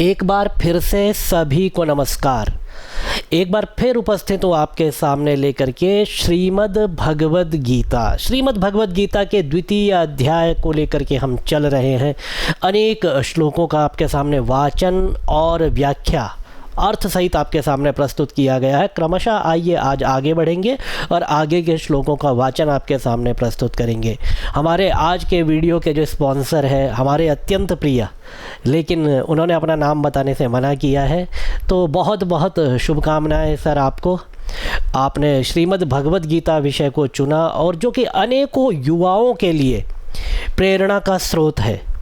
एक बार फिर से सभी को नमस्कार। एक बार फिर उपस्थित हूँ आपके सामने लेकर के श्रीमद् भगवद गीता। श्रीमद् भगवद गीता के द्वितीय अध्याय को लेकर के हम चल रहे हैं। अनेक श्लोकों का आपके सामने वाचन और व्याख्या अर्थ सहित आपके सामने प्रस्तुत किया गया है। क्रमशः आइए आज आगे बढ़ेंगे और आगे के श्लोकों का वाचन आपके सामने प्रस्तुत करेंगे। हमारे आज के वीडियो के जो स्पॉन्सर है हमारे अत्यंत प्रिय, लेकिन उन्होंने अपना नाम बताने से मना किया है, तो बहुत बहुत शुभकामनाएं सर आपको। आपने श्रीमद् भगवद गीता विषय को चुना और जो कि अनेकों युवाओं के लिए प्रेरणा का स्रोत है।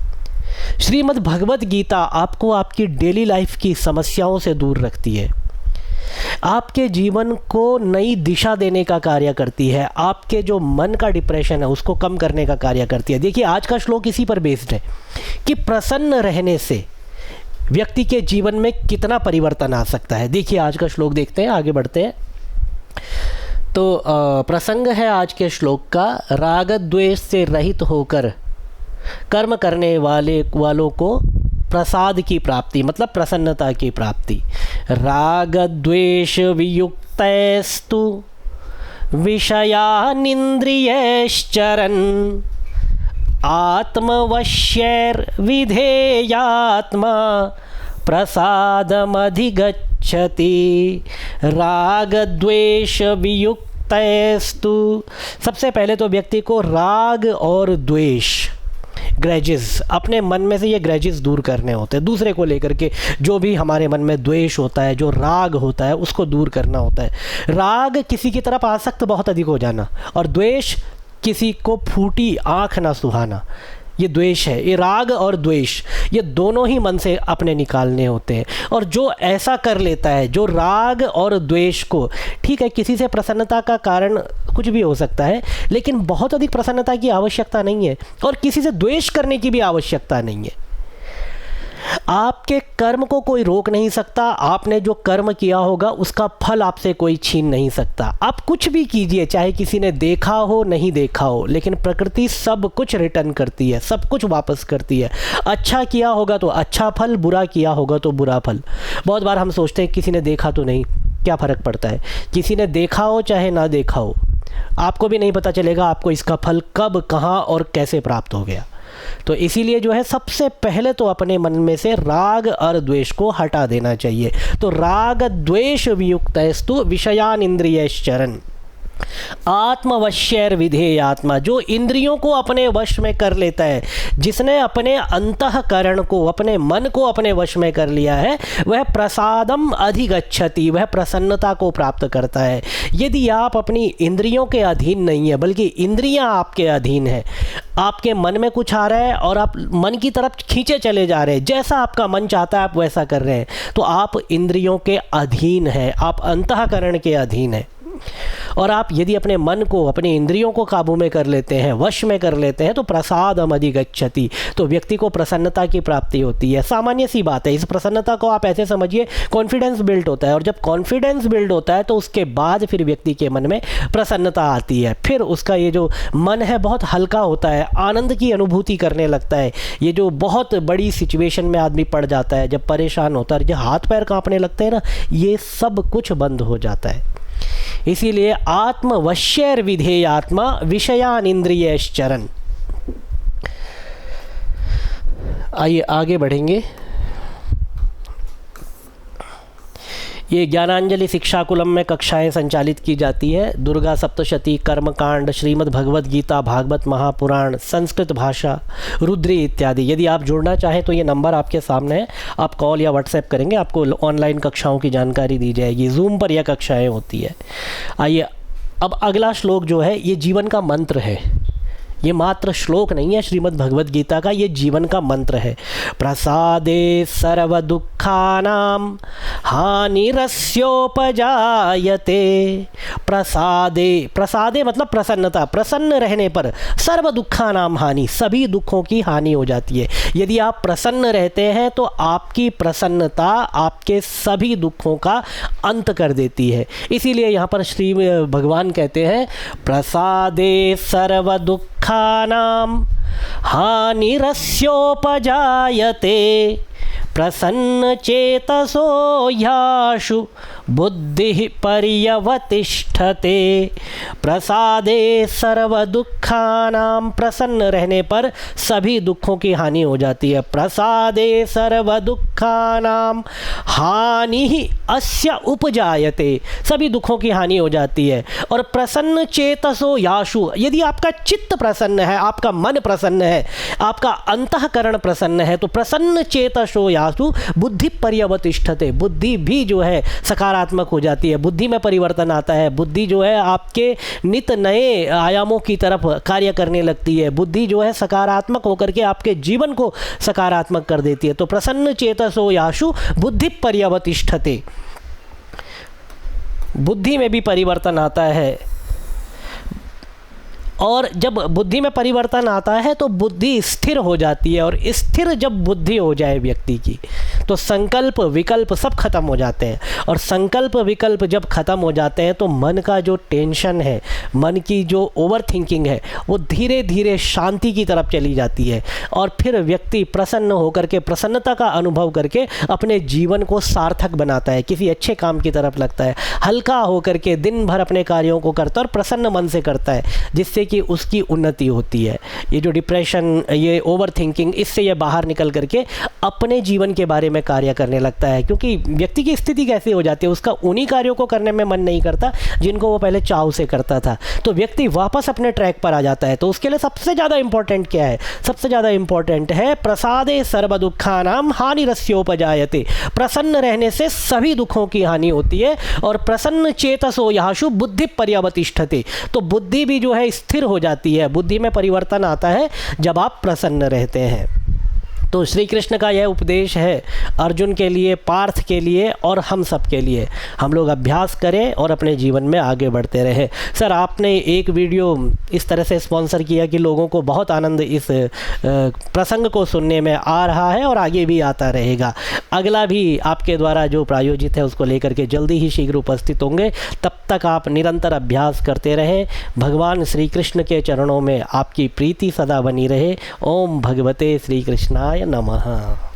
श्रीमद् भगवद गीता आपको आपकी डेली लाइफ की समस्याओं से दूर रखती है, आपके जीवन को नई दिशा देने का कार्य करती है, आपके जो मन का डिप्रेशन है उसको कम करने का कार्य करती है। देखिए आज का श्लोक इसी पर बेस्ड है कि प्रसन्न रहने से व्यक्ति के जीवन में कितना परिवर्तन आ सकता है। देखिए आज का श्लोक देखते हैं, आगे बढ़ते हैं। तो प्रसंग है आज के श्लोक का, राग द्वेष से रहित होकर कर्म करने वालों को प्रसाद की प्राप्ति, मतलब प्रसन्नता की प्राप्ति। राग द्वेष वियुक्तस्तु विषयानिन्द्रियश्चरन् आत्मवश्यैर्विधेयात्मा प्रसादमधिगच्छति। राग द्वेष वियुक्तस्तु, सबसे पहले तो व्यक्ति को राग और द्वेष, ग्रजेस, अपने मन में से ये ग्रजेस दूर करने होते हैं। दूसरे को लेकर के जो भी हमारे मन में द्वेष होता है, जो राग होता है, उसको दूर करना होता है। राग किसी की तरफ आसक्त बहुत अधिक हो जाना और द्वेष किसी को फूटी आँख ना सुहाना, ये द्वेष है। ये राग और द्वेष ये दोनों ही मन से अपने निकालने होते हैं। और जो ऐसा कर लेता है, जो राग और द्वेष को, ठीक है किसी से प्रसन्नता का कारण कुछ भी हो सकता है, लेकिन बहुत अधिक प्रसन्नता की आवश्यकता नहीं है और किसी से द्वेष करने की भी आवश्यकता नहीं है। आपके कर्म को कोई रोक नहीं सकता, आपने जो कर्म किया होगा उसका फल आपसे कोई छीन नहीं सकता। आप कुछ भी कीजिए, चाहे किसी ने देखा हो नहीं देखा हो, लेकिन प्रकृति सब कुछ रिटर्न करती है, सब कुछ वापस करती है। अच्छा किया होगा तो अच्छा फल, बुरा किया होगा तो बुरा फल। बहुत बार हम सोचते हैं किसी ने देखा तो नहीं, क्या फ़र्क पड़ता है, किसी ने देखा हो चाहे ना देखा हो, आपको भी नहीं पता चलेगा आपको इसका फल कब, कहाँ और कैसे प्राप्त हो गया। तो इसीलिए जो है सबसे पहले तो अपने मन में से राग और द्वेष को हटा देना चाहिए। तो राग द्वेष वियुक्तस्तु विषयानिन्द्रियश्चरन् आत्मवश्यैर्विधेयात्मा, जो इंद्रियों को अपने वश में कर लेता है, जिसने अपने अंतःकरण को, अपने मन को अपने वश में कर लिया है, वह प्रसादम अधिगच्छति, वह प्रसन्नता को प्राप्त करता है। यदि आप अपनी इंद्रियों के अधीन नहीं है बल्कि इंद्रियां आपके अधीन है, आपके मन में कुछ आ रहा है और आप मन की तरफ खींचे चले जा रहे हैं, जैसा आपका मन चाहता है आप वैसा कर रहे हैं, तो आप इंद्रियों के अधीन हैं, आप अंतःकरण के अधीन हैं। और आप यदि अपने मन को, अपने इंद्रियों को काबू में कर लेते हैं, वश में कर लेते हैं, तो प्रसादम अधिगच्छति, तो व्यक्ति को प्रसन्नता की प्राप्ति होती है। सामान्य सी बात है। इस प्रसन्नता को आप ऐसे समझिए, कॉन्फिडेंस बिल्ड होता है और जब कॉन्फिडेंस बिल्ड होता है तो उसके बाद फिर व्यक्ति के मन में प्रसन्नता आती है। फिर उसका ये जो मन है बहुत हल्का होता है, आनंद की अनुभूति करने लगता है। ये जो बहुत बड़ी सिचुएशन में आदमी पड़ जाता है, जब परेशान होता है, जब हाथ पैर कांपने लगते हैं ना, ये सब कुछ बंद हो जाता है। इसीलिए आत्मवश्यैर्विधेयात्मा विषयानिन्द्रियश्चरन्। आइए आगे बढ़ेंगे। ये ज्ञानांजलि शिक्षाकुलम में कक्षाएं संचालित की जाती है। दुर्गा सप्तशती, कर्मकांड, श्रीमद् भगवद गीता, भागवत महापुराण, संस्कृत भाषा, रुद्री इत्यादि। यदि आप जुड़ना चाहें तो ये नंबर आपके सामने है, आप कॉल या व्हाट्सएप करेंगे, आपको ऑनलाइन कक्षाओं की जानकारी दी जाएगी। जूम पर यह कक्षाएँ होती है। आइए अब अगला श्लोक जो है ये जीवन का मंत्र है। ये मात्र श्लोक नहीं है श्रीमद् भगवद गीता का, ये जीवन का मंत्र है। प्रसादे सर्व दुखानाम हानिरस्योपजायते। प्रसादे, प्रसादे मतलब प्रसन्नता, प्रसन्न रहने पर सर्व दुखानाम हानि, सभी दुखों की हानि हो जाती है। यदि आप प्रसन्न रहते हैं तो आपकी प्रसन्नता आपके सभी दुखों का अंत कर देती है। इसीलिए यहाँ पर श्री भगवान कहते हैं प्रसादे सर्व दुखानाम हानिरस्योपजायते प्रसन्न चेतसो ह्याशु बुद्धि पर्यवतिष्ठते। प्रसादे सर्व दुखानाम, प्रसन्न रहने पर सभी दुखों की हानि हो जाती है। प्रसादे सर्व दुखानाम हानि ही अस्य उपजायते, सभी दुखों की हानि हो जाती है। और प्रसन्न चेतसो याशु, यदि आपका चित्त प्रसन्न है, आपका मन प्रसन्न है, आपका अंतःकरण प्रसन्न है, तो प्रसन्न चेतसो याशु बुद्धि पर्यवतिष्ठते, बुद्धि भी जो है सकारात्मक हो जाती है, बुद्धि में परिवर्तन आता है, बुद्धि जो है आपके नित नए आयामों की तरफ कार्य करने लगती है, बुद्धि जो है सकारात्मक होकर के आपके जीवन को सकारात्मक कर देती है। तो प्रसन्न चेतसो याशु बुद्धि पर्यवतिष्ठते, बुद्धि में भी परिवर्तन आता है। और जब बुद्धि में परिवर्तन आता है तो बुद्धि स्थिर हो जाती है, और स्थिर जब बुद्धि हो जाए व्यक्ति की तो संकल्प विकल्प सब खत्म हो जाते हैं। और संकल्प विकल्प जब खत्म हो जाते हैं तो मन का जो टेंशन है, मन की जो ओवर थिंकिंग है, वो धीरे धीरे शांति की तरफ चली जाती है। और फिर व्यक्ति प्रसन्न होकर के, प्रसन्नता का अनुभव करके अपने जीवन को सार्थक बनाता है, किसी अच्छे काम की तरफ लगता है, हल्का होकर के दिन भर अपने कार्यों को करता है और प्रसन्न मन से करता है, जिससे कि उसकी उन्नति होती है। ये जो डिप्रेशन, ये ओवर थिंकिंग, इससे ये बाहर निकल करके अपने जीवन के बारे में कार्य करने लगता है। क्योंकि व्यक्ति की स्थिति कैसी हो जाती है, उसका उन्हीं कार्यों को करने में मन नहीं करता जिनको वो पहले चाव से करता था, तो व्यक्ति वापस अपने ट्रैक पर आ जाता है। तो उसके लिए सबसे ज़्यादा इंपॉर्टेंट क्या है? सबसे ज़्यादा इंपॉर्टेंट है प्रसादे सर्व दुखानाम हानिरस्योपजायते, प्रसन्न रहने से सभी दुखों की हानि होती है। और प्रसन्न चेतसो याशु बुद्धि पर्यवतिष्ठते, तो बुद्धि भी जो है स्थिर हो जाती है, बुद्धि में परिवर्तन आता है जब आप प्रसन्न रहते हैं। तो श्री कृष्ण का यह उपदेश है अर्जुन के लिए, पार्थ के लिए और हम सब के लिए। हम लोग अभ्यास करें और अपने जीवन में आगे बढ़ते रहें। सर, आपने एक वीडियो इस तरह से स्पॉन्सर किया कि लोगों को बहुत आनंद इस प्रसंग को सुनने में आ रहा है और आगे भी आता रहेगा। अगला भी आपके द्वारा जो प्रायोजित है उसको लेकर के जल्दी ही शीघ्र उपस्थित होंगे। तब तक आप निरंतर अभ्यास करते रहें। भगवान श्री कृष्ण के चरणों में आपकी प्रीति सदा बनी रहे। ओम भगवते श्री कृष्णाय नमः।